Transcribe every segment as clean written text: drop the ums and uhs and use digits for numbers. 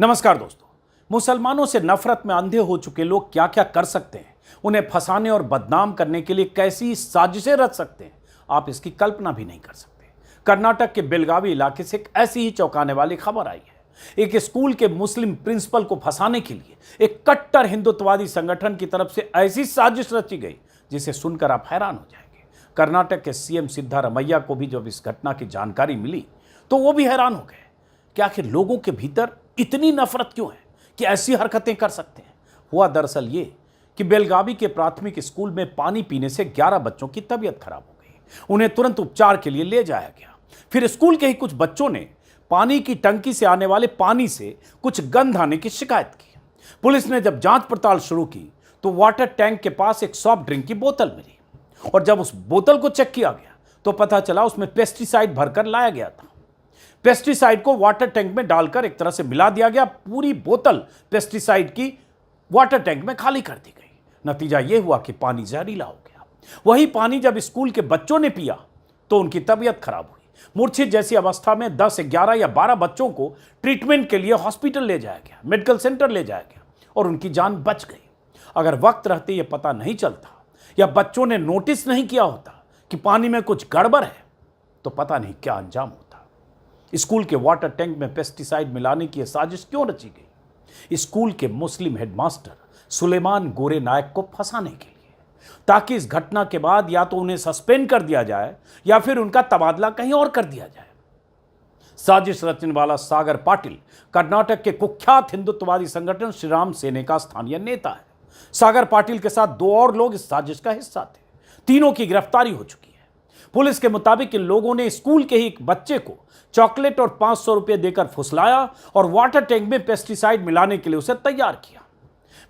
नमस्कार दोस्तों। मुसलमानों से नफरत में अंधे हो चुके लोग क्या क्या कर सकते हैं, उन्हें फंसाने और बदनाम करने के लिए कैसी साजिशें रच सकते हैं, आप इसकी कल्पना भी नहीं कर सकते। कर्नाटक के बेलगावी इलाके से एक ऐसी ही चौंकाने वाली खबर आई है। एक स्कूल के मुस्लिम प्रिंसिपल को फंसाने के लिए एक कट्टर हिंदुत्ववादी संगठन की तरफ से ऐसी साजिश रची गई जिसे सुनकर आप हैरान हो जाएंगे। कर्नाटक के सीएम सिद्धारमैया को भी जब इस घटना की जानकारी मिली तो वो भी हैरान हो गए कि आखिर लोगों के भीतर इतनी नफरत क्यों है कि ऐसी हरकतें कर सकते हैं। हुआ दरअसल ये कि बेलगावी के प्राथमिक स्कूल में पानी पीने से 11 बच्चों की तबीयत खराब हो गई। उन्हें तुरंत उपचार के लिए ले जाया गया। फिर स्कूल के ही कुछ बच्चों ने पानी की टंकी से आने वाले पानी से कुछ गंध आने की शिकायत की। पुलिस ने जब जांच पड़ताल शुरू की तो वाटर टैंक के पास एक सॉफ्ट ड्रिंक की बोतल मिली और जब उस बोतल को चेक किया गया तो पता चला उसमें पेस्टिसाइड भरकर लाया गया था। पेस्टिसाइड को वाटर टैंक में डालकर एक तरह से मिला दिया गया। पूरी बोतल पेस्टिसाइड की वाटर टैंक में खाली कर दी गई। नतीजा यह हुआ कि पानी जहरीला हो गया। वही पानी जब स्कूल के बच्चों ने पिया तो उनकी तबीयत खराब हुई। मूर्छित जैसी अवस्था में 10, 11 या 12 बच्चों को ट्रीटमेंट के लिए हॉस्पिटल ले जाया गया, मेडिकल सेंटर ले जाया गया और उनकी जान बच गई। अगर वक्त रहते यह पता नहीं चलता या बच्चों ने नोटिस नहीं किया होता कि पानी में कुछ गड़बड़ है तो पता नहीं क्या अंजाम होता। स्कूल के वाटर टैंक में पेस्टिसाइड मिलाने की यह साजिश क्यों रची गई? स्कूल के मुस्लिम हेडमास्टर सुलेमान गोरे नायक को फंसाने के लिए, ताकि इस घटना के बाद या तो उन्हें सस्पेंड कर दिया जाए या फिर उनका तबादला कहीं और कर दिया जाए। साजिश रचने वाला सागर पाटिल कर्नाटक के कुख्यात हिंदुत्ववादी संगठन श्रीराम सेना का स्थानीय नेता है। सागर पाटिल के साथ 2 और लोग इस साजिश का हिस्सा थे। तीनों की गिरफ्तारी हो चुकी है। पुलिस के मुताबिक इन लोगों ने स्कूल के ही एक बच्चे को चॉकलेट और 500 रुपये देकर फुसलाया और वाटर टैंक में पेस्टिसाइड मिलाने के लिए उसे तैयार किया।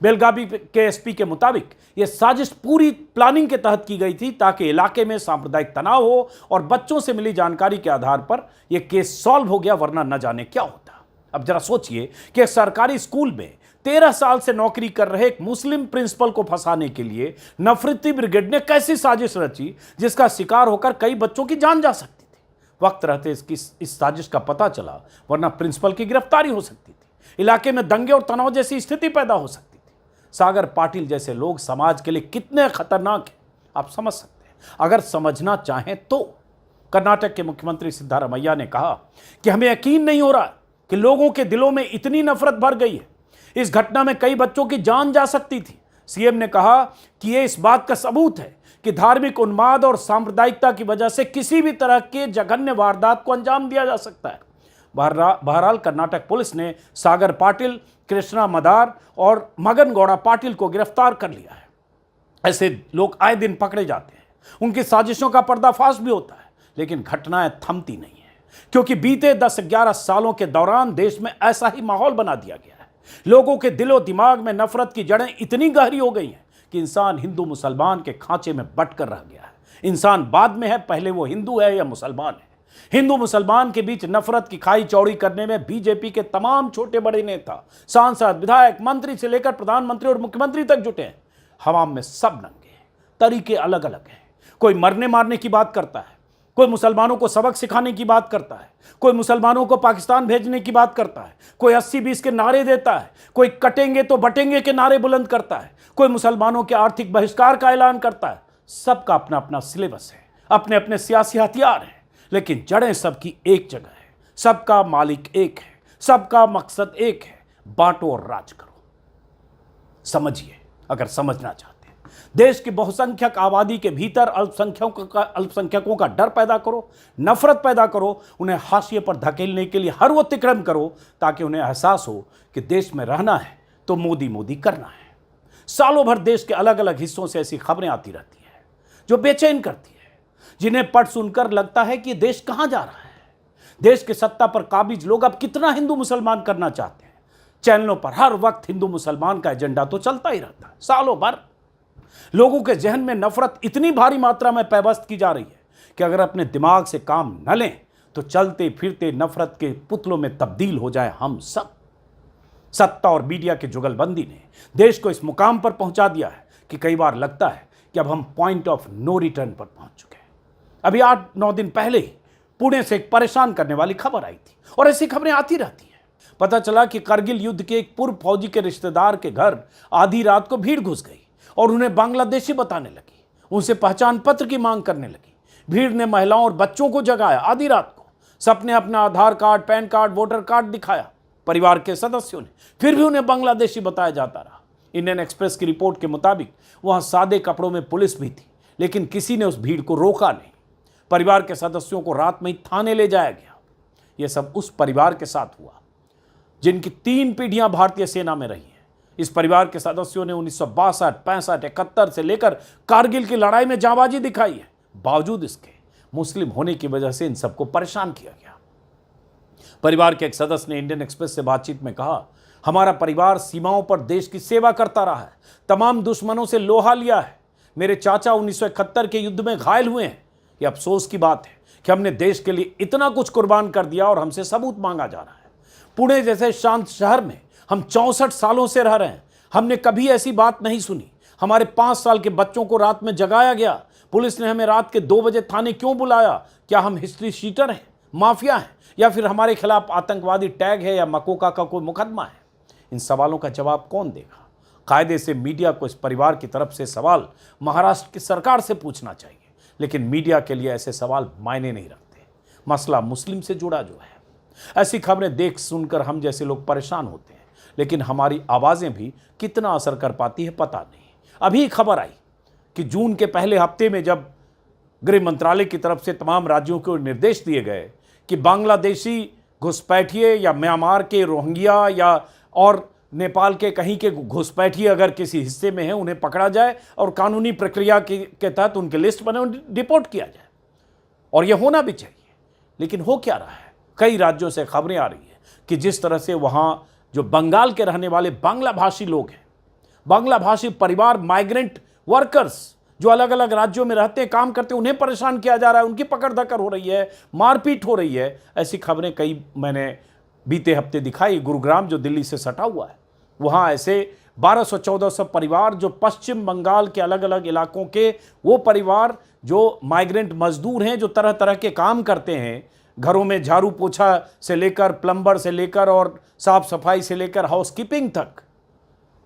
बेलगावी के एसपी के मुताबिक यह साजिश पूरी प्लानिंग के तहत की गई थी ताकि इलाके में सांप्रदायिक तनाव हो और बच्चों से मिली जानकारी के आधार पर यह केस सॉल्व हो गया, वरना न जाने क्या होता। अब जरा सोचिए कि एक सरकारी स्कूल में 13 साल से नौकरी कर रहे एक मुस्लिम प्रिंसिपल को फंसाने के लिए नफरती ब्रिगेड ने कैसी साजिश रची जिसका शिकार होकर कई बच्चों की जान जा सकती थी। वक्त रहते इस साजिश का पता चला, वरना प्रिंसिपल की गिरफ्तारी हो सकती थी। इलाके में दंगे और तनाव जैसी स्थिति पैदा हो सकती थी। सागर पाटिल जैसे लोग समाज के लिए कितने खतरनाक हैं आप समझ सकते हैं अगर समझना चाहें तो। कर्नाटक के मुख्यमंत्री सिद्धारमैया ने कहा कि हमें यकीन नहीं हो रहा कि लोगों के दिलों में इतनी नफरत भर गई है। इस घटना में कई बच्चों की जान जा सकती थी। सीएम ने कहा कि यह इस बात का सबूत है कि धार्मिक उन्माद और सांप्रदायिकता की वजह से किसी भी तरह के जघन्य वारदात को अंजाम दिया जा सकता है। बहरहाल कर्नाटक पुलिस ने सागर पाटिल, कृष्णा मदार और मगन गौड़ा पाटिल को गिरफ्तार कर लिया है। ऐसे लोग आए दिन पकड़े जाते हैं, उनकी साजिशों का पर्दाफाश भी होता है, लेकिन घटनाएं थमती नहीं है क्योंकि बीते 10-11 सालों के दौरान देश में ऐसा ही माहौल बना दिया गया है। लोगों के दिलो दिमाग में नफरत की जड़ें इतनी गहरी हो गई हैं कि इंसान हिंदू मुसलमान के खांचे में बंटकर रह गया है। इंसान बाद में है, पहले वो हिंदू है या मुसलमान है। हिंदू मुसलमान के बीच नफरत की खाई चौड़ी करने में बीजेपी के तमाम छोटे बड़े नेता, सांसद, विधायक, मंत्री से लेकर प्रधानमंत्री और मुख्यमंत्री तक जुटे हैं। हवाम में सब नंगे हैं, तरीके अलग अलग हैं। कोई मरने मारने की बात करता है, कोई मुसलमानों को सबक सिखाने की बात करता है, कोई मुसलमानों को पाकिस्तान भेजने की बात करता है, कोई 80-20 के नारे देता है, कोई कटेंगे तो बटेंगे के नारे बुलंद करता है, कोई मुसलमानों के आर्थिक बहिष्कार का ऐलान करता है। सबका अपना अपना सिलेबस है, अपने अपने सियासी हथियार हैं, लेकिन जड़ें सबकी एक जगह है। सबका मालिक एक है, सबका मकसद एक है, बांटो और राज करो। समझिए अगर समझना चाहते हैं। देश की बहुसंख्यक आबादी के भीतर अल्पसंख्यकों का डर पैदा करो, नफरत पैदा करो, उन्हें हाशिए पर धकेलने के लिए हर वो तिक्रम करो ताकि उन्हें एहसास हो कि देश में रहना है तो मोदी मोदी करना है। सालों भर देश के अलग अलग हिस्सों से ऐसी खबरें आती रहती हैं जो बेचैन करती है, जिन्हें पढ़ सुनकर लगता है कि देश कहां जा रहा है। देश के सत्ता पर काबिज लोग अब कितना हिंदू मुसलमान करना चाहते हैं। चैनलों पर हर वक्त हिंदू मुसलमान का एजेंडा तो चलता ही रहता है। सालों भर लोगों के जहन में नफरत इतनी भारी मात्रा में पैबस्त की जा रही है कि अगर अपने दिमाग से काम न लें तो चलते फिरते नफरत के पुतलों में तब्दील हो जाए हम सब। सत्ता और मीडिया की जुगलबंदी ने देश को इस मुकाम पर पहुंचा दिया है कि कई बार लगता है कि अब हम पॉइंट ऑफ नो रिटर्न पर पहुंच चुके हैं। अभी 8-9 दिन पहले ही पुणे से एक परेशान करने वाली खबर आई थी और ऐसी खबरें आती रहती हैं। पता चला कि करगिल युद्ध के एक पूर्व फौजी के रिश्तेदार के घर आधी रात को भीड़ घुस गई और उन्हें बांग्लादेशी बताने लगी, उनसे पहचान पत्र की मांग करने लगी। भीड़ ने महिलाओं और बच्चों को जगाया। आधी रात को सबने अपना Aadhaar card, PAN card, voter card दिखाया परिवार के सदस्यों ने, फिर भी उन्हें बांग्लादेशी बताया जाता रहा। इंडियन एक्सप्रेस की रिपोर्ट के मुताबिक वहां सादे कपड़ों में पुलिस भी थी, लेकिन किसी ने उस भीड़ को रोका नहीं। परिवार के सदस्यों को रात में ही थाने ले जाया गया। यह सब उस परिवार के साथ हुआ जिनकी 3 पीढ़ियां भारतीय सेना में रही हैं। इस परिवार के सदस्यों ने 1962, 65, 71 से लेकर कारगिल की लड़ाई में जांबाजी दिखाई है। बावजूद इसके मुस्लिम होने की वजह से इन सबको परेशान किया गया। परिवार के एक सदस्य ने इंडियन एक्सप्रेस से बातचीत में कहा, हमारा परिवार सीमाओं पर देश की सेवा करता रहा है, तमाम दुश्मनों से लोहा लिया है। मेरे चाचा 1971 के युद्ध में घायल हुए हैं। यह अफसोस की बात है कि हमने देश के लिए इतना कुछ कुर्बान कर दिया और हमसे सबूत मांगा जा रहा है। पुणे जैसे शांत शहर में हम 64 सालों से रह रहे हैं, हमने कभी ऐसी बात नहीं सुनी। हमारे 5 साल के बच्चों को रात में जगाया गया। पुलिस ने हमें रात के 2 बजे थाने क्यों बुलाया? क्या हम हिस्ट्री शीटर हैं, माफिया हैं, या फिर हमारे खिलाफ आतंकवादी टैग है या मकोका का कोई मुकदमा है? इन सवालों का जवाब कौन देगा? कायदे से मीडिया को इस परिवार की तरफ से सवाल महाराष्ट्र की सरकार से पूछना चाहिए, लेकिन मीडिया के लिए ऐसे सवाल मायने नहीं रखते। मसला मुस्लिम से जुड़ा जो है। ऐसी खबरें देख सुनकर हम जैसे लोग परेशान होते हैं, लेकिन हमारी आवाज़ें भी कितना असर कर पाती है पता नहीं। अभी खबर आई कि जून के पहले हफ्ते में जब गृह मंत्रालय की तरफ से तमाम राज्यों को निर्देश दिए गए कि बांग्लादेशी घुसपैठिए या म्यांमार के रोहिंग्या या और नेपाल के कहीं के घुसपैठिए अगर किसी हिस्से में है, उन्हें पकड़ा जाए और कानूनी प्रक्रिया के तहत उनके लिस्ट बने, रिपोर्ट किया जाए। और यह होना भी चाहिए, लेकिन हो क्या रहा है? कई राज्यों से खबरें आ रही है कि जिस तरह से वहाँ जो बंगाल के रहने वाले बांग्ला भाषी लोग हैं, बांग्ला भाषी परिवार, माइग्रेंट वर्कर्स जो अलग अलग राज्यों में रहते हैं, काम करते हैं, उन्हें परेशान किया जा रहा है, उनकी पकड़ धक्कर हो रही है, मारपीट हो रही है। ऐसी खबरें कई मैंने बीते हफ्ते दिखाई। गुरुग्राम जो दिल्ली से सटा हुआ है, वहाँ ऐसे 1200-1400 परिवार जो पश्चिम बंगाल के अलग अलग इलाकों के वो परिवार जो माइग्रेंट मजदूर हैं, जो तरह तरह के काम करते हैं, घरों में झाड़ू पोछा से लेकर प्लम्बर से लेकर और साफ सफाई से लेकर हाउसकीपिंग तक,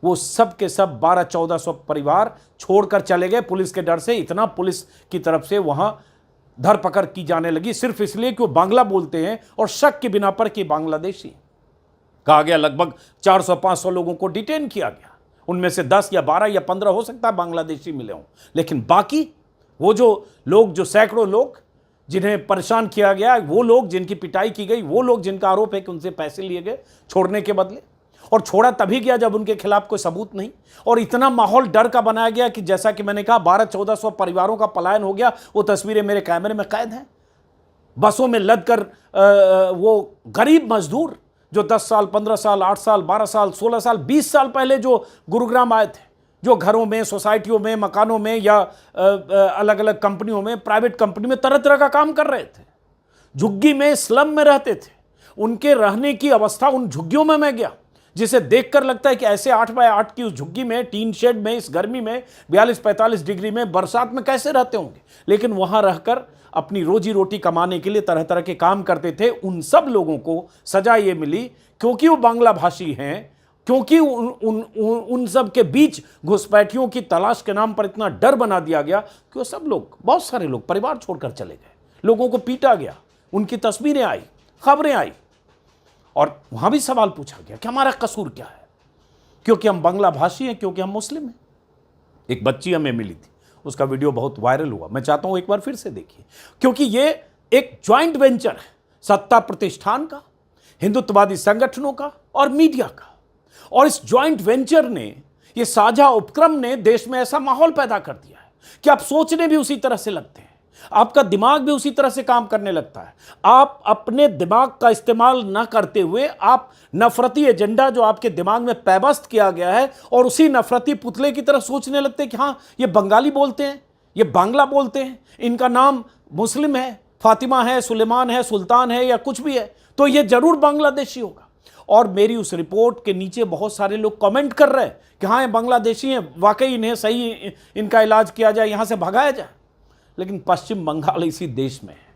वो सब के सब 1200-1400 परिवार छोड़कर चले गए पुलिस के डर से। इतना पुलिस की तरफ से वहां धरपकड़ की जाने लगी सिर्फ इसलिए कि वो बांग्ला बोलते हैं और शक के बिना पर कि बांग्लादेशी। कहा गया लगभग 400-500 लोगों को डिटेन किया गया। उनमें से 10 या 12 या 15 हो सकता है बांग्लादेशी मिले हों, लेकिन बाकी वो जो लोग, जो सैकड़ों लोग जिन्हें परेशान किया गया, वो लोग जिनकी पिटाई की गई, वो लोग जिनका आरोप है कि उनसे पैसे लिए गए छोड़ने के बदले, और छोड़ा तभी गया जब उनके खिलाफ कोई सबूत नहीं। और इतना माहौल डर का बनाया गया कि जैसा कि मैंने कहा 1200-1400 परिवारों का पलायन हो गया। वो तस्वीरें मेरे कैमरे में कैद हैं। बसों में लदकर वो गरीब मजदूर जो 10 साल, 15 साल, 8 साल, 12 साल, 16 साल, 20 साल पहले जो गुरुग्राम आए थे, जो घरों में, सोसाइटियों में, मकानों में या अलग अलग कंपनियों में, प्राइवेट कंपनी में तरह तरह का काम कर रहे थे, झुग्गी में, स्लम में रहते थे, उनके रहने की अवस्था, उन झुग्गियों में मैं गया जिसे देखकर लगता है कि ऐसे 8 बाय 8 की उस झुग्गी में, टीन शेड में, इस गर्मी में, 42-45 डिग्री में, बरसात में कैसे रहते होंगे। लेकिन वहां रहकर अपनी रोजी रोटी कमाने के लिए तरह तरह के काम करते थे। उन सब लोगों को सजा ये मिली क्योंकि वो बांग्ला भाषी हैं, क्योंकि उन सब के बीच घुसपैठियों की तलाश के नाम पर इतना डर बना दिया गया कि वो सब लोग, बहुत सारे लोग परिवार छोड़कर चले गए। लोगों को पीटा गया, उनकी तस्वीरें आई, खबरें आई, और वहां भी सवाल पूछा गया कि हमारा कसूर क्या है? क्योंकि हम बांग्ला भाषी हैं, क्योंकि हम मुस्लिम हैं। एक बच्ची हमें मिली थी, उसका वीडियो बहुत वायरल हुआ। मैं चाहता हूं एक बार फिर से देखिए, क्योंकि ये एक ज्वाइंट वेंचर है सत्ता प्रतिष्ठान का, हिंदुत्ववादी संगठनों का और मीडिया का। और इस ज्वाइंट वेंचर ने, ये साझा उपक्रम ने देश में ऐसा माहौल पैदा कर दिया है कि आप सोचने भी उसी तरह से लगते हैं, आपका दिमाग भी उसी तरह से काम करने लगता है। आप अपने दिमाग का इस्तेमाल न करते हुए आप नफरती एजेंडा जो आपके दिमाग में पैबस्त किया गया है, और उसी नफरती पुतले की तरह सोचने लगते हैं कि हाँ, ये बंगाली बोलते हैं, ये बांग्ला बोलते हैं, इनका नाम मुस्लिम है, फातिमा है, सुलेमान है, सुल्तान है या कुछ भी है, तो ये जरूर बांग्लादेशी होगा। और मेरी उस रिपोर्ट के नीचे बहुत सारे लोग कमेंट कर रहे हैं कि हाँ, ये बांग्लादेशी हैं, वाकई इन्हें सही इनका इलाज किया जाए, यहाँ से भगाया जाए। लेकिन पश्चिम बंगाल इसी देश में है।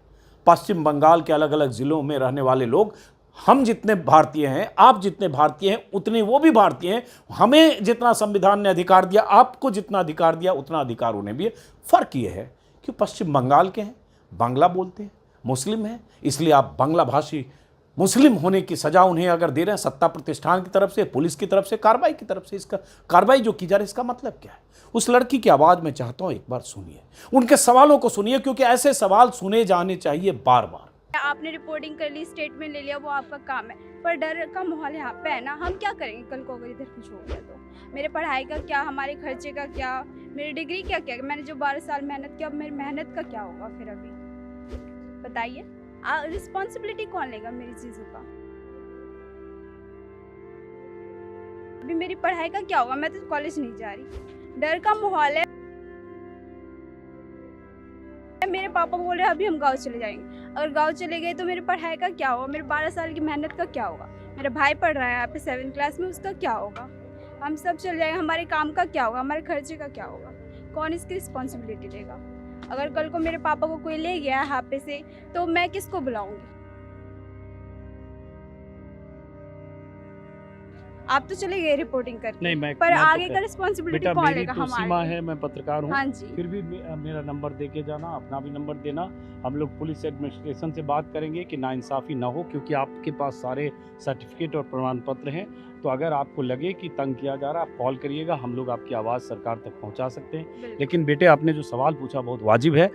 पश्चिम बंगाल के अलग अलग जिलों में रहने वाले लोग हम जितने भारतीय हैं, आप जितने भारतीय हैं उतने वो भी भारतीय हैं। हमें जितना संविधान ने अधिकार दिया, आपको जितना अधिकार दिया उतना अधिकार उन्हें भी है। फर्क ये है कि पश्चिम बंगाल के हैं, बांग्ला बोलते हैं, मुस्लिम हैं, इसलिए आप बांग्ला भाषी मुस्लिम होने की सजा उन्हें अगर दे रहे हैं सत्ता प्रतिष्ठान की तरफ से, पुलिस की तरफ से, कार्रवाई की तरफ से, इसका कार्रवाई जो की जा रही है इसका मतलब क्या है? उस लड़की की आवाज में चाहता हूं एक बार सुनिए, उनके सवालों को सुनिए, क्योंकि ऐसे सवाल सुने जाने चाहिए बार बार। आपने रिपोर्टिंग कर ली, स्टेटमेंट ले लिया, वो आपका काम है, पर डर का माहौल यहाँ पे है ना। हम क्या करेंगे कल को अगर इधर कुछ हो गया तो? मेरे पढ़ाई का क्या, हमारे खर्चे का क्या, मेरी डिग्री क्या क्या, मैंने जो 12 साल मेहनत किया, मेरी मेहनत का क्या होगा फिर? अभी बताइए, रिस्पॉन्सिबिलिटी कौन लेगा मेरी चीज़ों का? अभी मेरी पढ़ाई का क्या होगा? मैं तो कॉलेज नहीं जा रही, डर का माहौल है। मेरे पापा बोल रहे हैं अभी हम गांव चले जाएंगे। अगर गांव चले गए तो मेरी पढ़ाई का क्या होगा? मेरे 12 साल की मेहनत का क्या होगा? मेरा भाई पढ़ रहा है यहाँ पे 7th क्लास में, उसका क्या होगा? हम सब चले जाएंगे, हमारे काम का क्या होगा? हमारे खर्चे का क्या होगा? कौन इसकी रिस्पॉन्सिबिलिटी लेगा? अगर कल को मेरे पापा को कोई ले गया यहाँ पे से, तो मैं किसको बुलाऊंगी? आप तो चले गए रिपोर्टिंग करके, नहीं, पर मैं आगे तो का रिस्पॉन्सिबिलिटी बेटा कौन मेरी लेगा? तो सीमा हमारी है, मैं पत्रकार हूँ। हाँ जी, फिर भी मेरा नंबर दे के जाना, अपना भी नंबर देना। हम लोग पुलिस एडमिनिस्ट्रेशन से बात करेंगे कि नाइंसाफ़ी ना हो, क्योंकि आपके पास सारे सर्टिफिकेट और प्रमाण पत्र हैं। तो अगर आपको लगे कि तंग किया जा रहा है, आप कॉल करिएगा, हम लोग आपकी आवाज़ सरकार तक पहुँचा सकते हैं। बिल्कुल। लेकिन बेटे, आपने जो सवाल पूछा बहुत वाजिब है।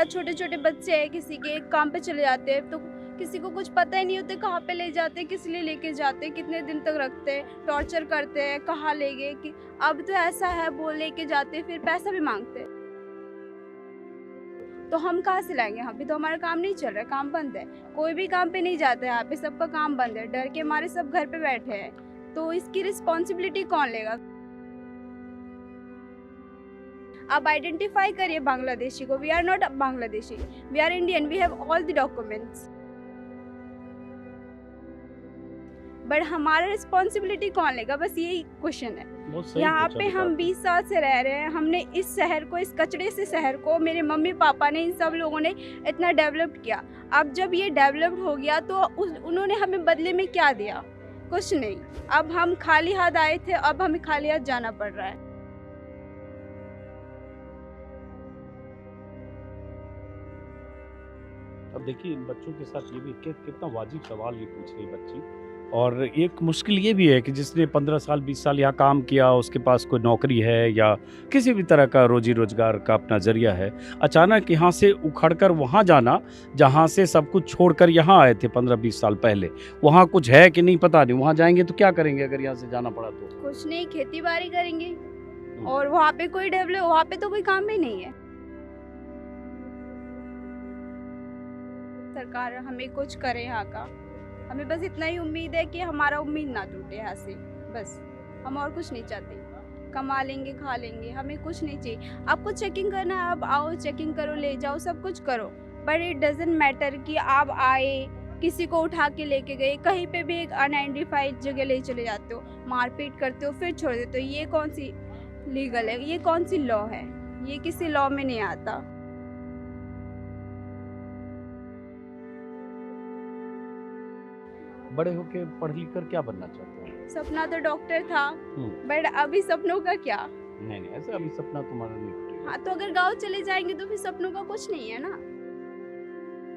छोटे छोटे बच्चे हैं, किसी के काम पे चले जाते हैं तो किसी को कुछ पता ही नहीं होता कहाँ पे ले जाते हैं, किस लिए लेके जाते हैं, कितने दिन तक रखते हैं, टॉर्चर करते हैं, कहाँ ले गए कि अब तो ऐसा है, बोल लेके जाते हैं, फिर पैसा भी मांगते हैं। तो हम कहाँ से लाएंगे? यहाँ पे तो हमारा काम नहीं चल रहा है, काम बंद है, कोई भी काम पे नहीं जाता है, यहाँ पे सबका काम बंद है, डर के हमारे सब घर पे बैठे हैं। तो इसकी रिस्पॉन्सिबिलिटी कौन लेगा? आप आइडेंटिफाई करिए बांग्लादेशी को। We are not Bangladeshi, we are Indian, we have all the documents, but हमारा रिस्पॉन्सिबिलिटी कौन लेगा? बस यही क्वेश्चन है। यहाँ पे हम 20 साल से रह रहे हैं, हमने इस शहर को, इस कचड़े से शहर को, मेरे मम्मी पापा ने, इन सब लोगों ने इतना डेवलप किया। अब जब ये डेवलप्ड हो गया तो उन्होंने हमें बदले में क्या दिया? कुछ नहीं। अब हम खाली हाथ आए थे, अब हमें खाली हाथ जाना पड़ रहा है। अब देखिए, इन बच्चों के साथ ये भी कितना वाजिब सवाल ये पूछ रही बच्ची। और एक मुश्किल ये भी है कि जिसने 15 साल 20 साल यहाँ काम किया, उसके पास कोई नौकरी है या किसी भी तरह का रोजी रोजगार का अपना जरिया है, अचानक यहाँ से उखड़कर वहाँ जाना, जहाँ से सब कुछ छोड़कर यहाँ आए थे 15-20 साल पहले, वहाँ कुछ है कि नहीं पता नहीं। वहाँ जाएंगे तो क्या करेंगे अगर यहाँ से जाना पड़ा तो? कुछ नहीं, खेती बाड़ी करेंगे, और वहाँ पे कोई डेवलप, वहाँ पे तो कोई काम भी नहीं है। सरकार हमें कुछ करे यहाँ का, हमें बस इतना ही उम्मीद है कि हमारा उम्मीद ना टूटे यहाँ से, बस हम और कुछ नहीं चाहते। कमा लेंगे, खा लेंगे, हमें कुछ नहीं चाहिए। आपको चेकिंग करना है, आप आओ, चेकिंग करो, ले जाओ, सब कुछ करो, बट इट डजंट मैटर कि आप आए, किसी को उठा के लेके गए, कहीं पे भी एक अनआइडेंटिफाइड जगह ले चले जाते हो, मारपीट करते हो, फिर छोड़ देते हो। ये कौन सी लीगल है? ये कौन सी लॉ है? ये किसी लॉ में नहीं आता। बड़े होके पढ़ लिख कर क्या बनना चाहते हो? सपना तो डॉक्टर था, बट अभी सपनों का क्या? नहीं, ऐसे अभी सपना तुम्हारा नहीं टूटेगा। हाँ, तो अगर गांव चले जाएंगे तो फिर सपनों का कुछ नहीं है ना।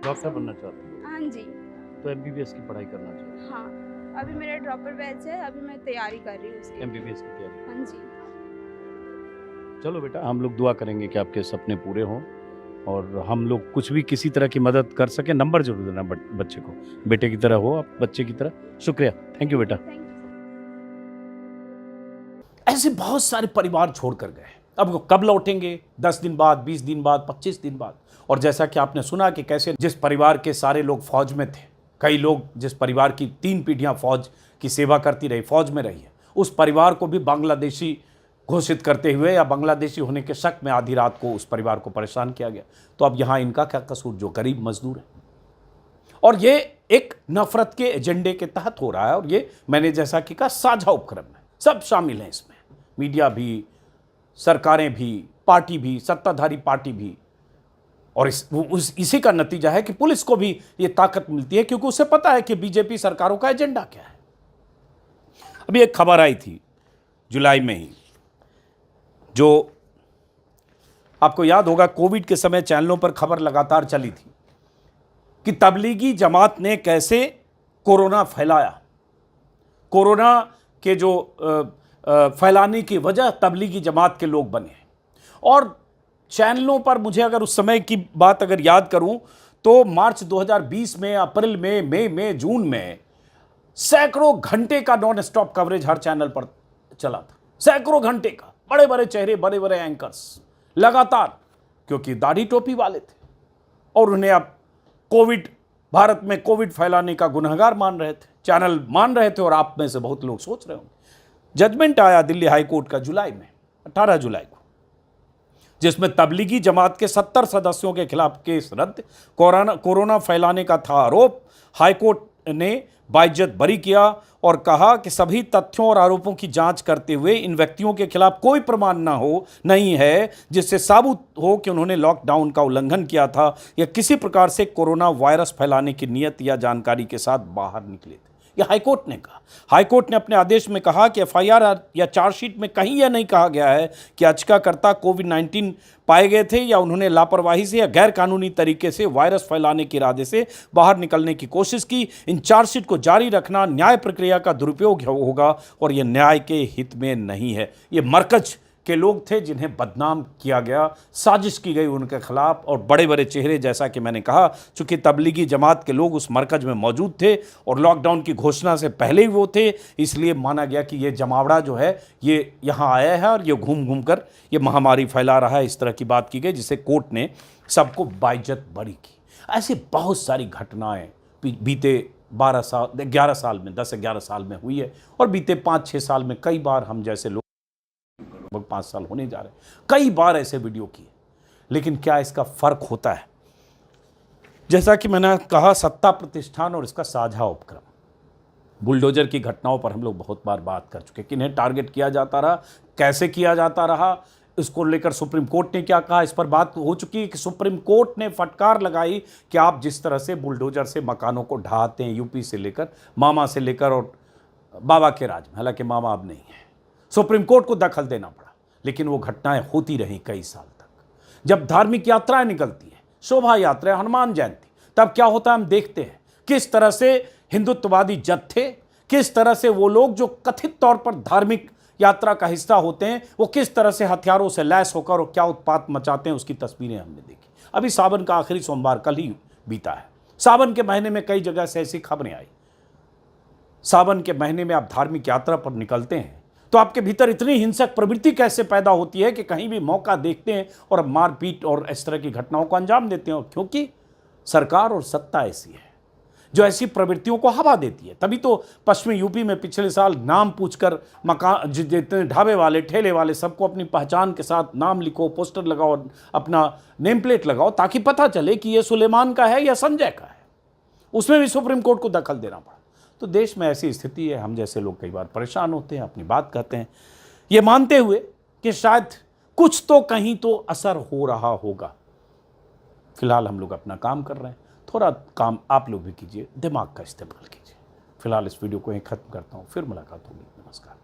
डॉक्टर बनना चाहते हो? हाँ जी। तो एमबीबीएस की पढ़ाई करना चाहते हो? हाँ, अभी मेरा ड्रॉपर बैच है, अभी मैं तैयारी कर रही हूँ उसकी। एमबीबीएस की तैयारी? हाँ जी। चलो बेटा, हम लोग दुआ करेंगे कि आपके सपने पूरे हों, और हम लोग कुछ भी किसी तरह की मदद कर सके, नंबर जरूर देना बच्चे को। बेटे की तरह हो आप, बच्चे की तरह। शुक्रिया, थैंक यू बेटा। ऐसे बहुत सारे परिवार छोड़कर गए, अब वो कब लौटेंगे? 10 दिन बाद, 20 दिन बाद, 25 दिन बाद। और जैसा कि आपने सुना कि कैसे जिस परिवार के सारे लोग फौज में थे, कई लोग जिस परिवार की 3 पीढ़ियां फौज की सेवा करती रही, फौज में रही है, उस परिवार को भी बांग्लादेशी घोषित करते हुए या बांग्लादेशी होने के शक में आधी रात को उस परिवार को परेशान किया गया। तो अब यहाँ इनका क्या कसूर, जो गरीब मजदूर है? और ये एक नफरत के एजेंडे के तहत हो रहा है, और ये मैंने जैसा कि कहा साझा उपक्रम है, सब शामिल हैं इसमें, मीडिया भी, सरकारें भी, पार्टी भी, सत्ताधारी पार्टी भी, और इसी का नतीजा है कि पुलिस को भी ये ताकत मिलती है, क्योंकि उसे पता है कि बीजेपी सरकारों का एजेंडा क्या है। अभी एक खबर आई थी जुलाई में ही, जो आपको याद होगा कोविड के समय चैनलों पर खबर लगातार चली थी कि तबलीगी जमात ने कैसे कोरोना फैलाया। कोरोना के जो फैलाने की वजह तबलीगी जमात के लोग बने। और चैनलों पर मुझे अगर उस समय की बात अगर याद करूं तो मार्च 2020 में, अप्रैल में, मई में, जून में सैकड़ों घंटे का नॉन स्टॉप कवरेज हर चैनल पर चला था। सैकड़ों घंटे का, बड़े बड़े चेहरे, बड़े बड़े एंकर्स लगातार, क्योंकि दाढ़ी टोपी वाले थे और उन्हें अब कोविड, भारत में कोविड फैलाने का गुनहगार मान रहे थे, चैनल मान रहे थे। और आप में से बहुत लोग सोच रहे होंगे, जजमेंट आया दिल्ली हाई कोर्ट का जुलाई में, 18 जुलाई को, जिसमें तबलीगी जमात के 70 सदस्यों के खिलाफ केस रद्द, कोरोना फैलाने का था आरोप। हाईकोर्ट ने बाइज्जत बरी किया और कहा कि सभी तथ्यों और आरोपों की जांच करते हुए इन व्यक्तियों के खिलाफ कोई प्रमाण नहीं है जिससे साबित हो कि उन्होंने लॉकडाउन का उल्लंघन किया था या किसी प्रकार से कोरोना वायरस फैलाने की नियत या जानकारी के साथ बाहर निकले थे। यह हाईकोर्ट ने कहा। हाईकोर्ट ने अपने आदेश में कहा कि एफआईआर या चार्जशीट में कहीं यह नहीं कहा गया है कि याचिकाकर्ता कोविड-19 पाए गए थे या उन्होंने लापरवाही से या गैर कानूनी तरीके से वायरस फैलाने के इरादे से बाहर निकलने की कोशिश की। इन चार्जशीट को जारी रखना न्याय प्रक्रिया का दुरुपयोग होगा और यह न्याय के हित में नहीं है। ये मरकज के लोग थे जिन्हें बदनाम किया गया, साजिश की गई उनके खिलाफ, और बड़े बड़े चेहरे, जैसा कि मैंने कहा, चूंकि तबलीगी जमात के लोग उस मरकज में मौजूद थे और लॉकडाउन की घोषणा से पहले ही वो थे, इसलिए माना गया कि ये जमावड़ा जो है ये यहाँ आया है और ये घूम घूम कर ये महामारी फैला रहा है। इस तरह की बात की गई, जिसे कोर्ट ने सबको बाइज्जत बरी की। ऐसी बहुत सारी घटनाएं बीते 11 साल में, 10-11 साल में हुई है, और बीते 5-6 साल में कई बार हम जैसे लोग, लगभग 5 साल होने जा रहे हैं, कई बार ऐसे वीडियो किए। लेकिन क्या इसका फर्क होता है? जैसा कि मैंने कहा, सत्ता प्रतिष्ठान और इसका साझा उपक्रम। बुलडोजर की घटनाओं पर हम लोग बहुत बार बात कर चुके, किन्हें टारगेट किया जाता रहा, कैसे किया जाता रहा, इसको लेकर सुप्रीम कोर्ट ने क्या कहा, इस पर बात हो चुकी है कि सुप्रीम कोर्ट ने फटकार लगाई कि आप जिस तरह से बुलडोजर से मकानों को ढहाते हैं, यूपी से लेकर, मामा से लेकर और बाबा के राज में, हालांकि मामा अब नहीं है, सुप्रीम कोर्ट को दखल देना पड़ा। लेकिन वो घटनाएं होती रहीं कई साल तक। जब धार्मिक यात्राएं निकलती हैं, शोभा यात्राएं, हनुमान जयंती, तब क्या होता है हम देखते हैं किस तरह से हिंदुत्ववादी जत्थे, किस तरह से वो लोग जो कथित तौर पर धार्मिक यात्रा का हिस्सा होते हैं, वो किस तरह से हथियारों से लैस होकर और क्या उत्पात मचाते हैं, उसकी तस्वीरें हमने देखी। अभी सावन का आखिरी सोमवार कल ही बीता है। सावन के महीने में कई जगह से ऐसी खबरें आई। सावन के महीने में आप धार्मिक यात्रा पर निकलते हैं तो आपके भीतर इतनी हिंसक प्रवृत्ति कैसे पैदा होती है कि कहीं भी मौका देखते हैं और मारपीट और इस तरह की घटनाओं को अंजाम देते हैं, क्योंकि सरकार और सत्ता ऐसी है जो ऐसी प्रवृत्तियों को हवा देती है। तभी तो पश्चिमी यूपी में पिछले साल नाम पूछकर मकान, जितने ढाबे वाले, ठेले वाले, सबको अपनी पहचान के साथ नाम लिखो, पोस्टर लगाओ, अपना नेम प्लेट लगाओ, ताकि पता चले कि ये सुलेमान का है या संजय का है। उसमें भी सुप्रीम कोर्ट को दखल देना पड़ा। तो देश में ऐसी स्थिति है, हम जैसे लोग कई बार परेशान होते हैं, अपनी बात कहते हैं, ये मानते हुए कि शायद कुछ तो कहीं तो असर हो रहा होगा। फिलहाल हम लोग अपना काम कर रहे हैं, थोड़ा काम आप लोग भी कीजिए, दिमाग का इस्तेमाल कीजिए। फिलहाल इस वीडियो को यहीं खत्म करता हूँ, फिर मुलाकात होगी। नमस्कार।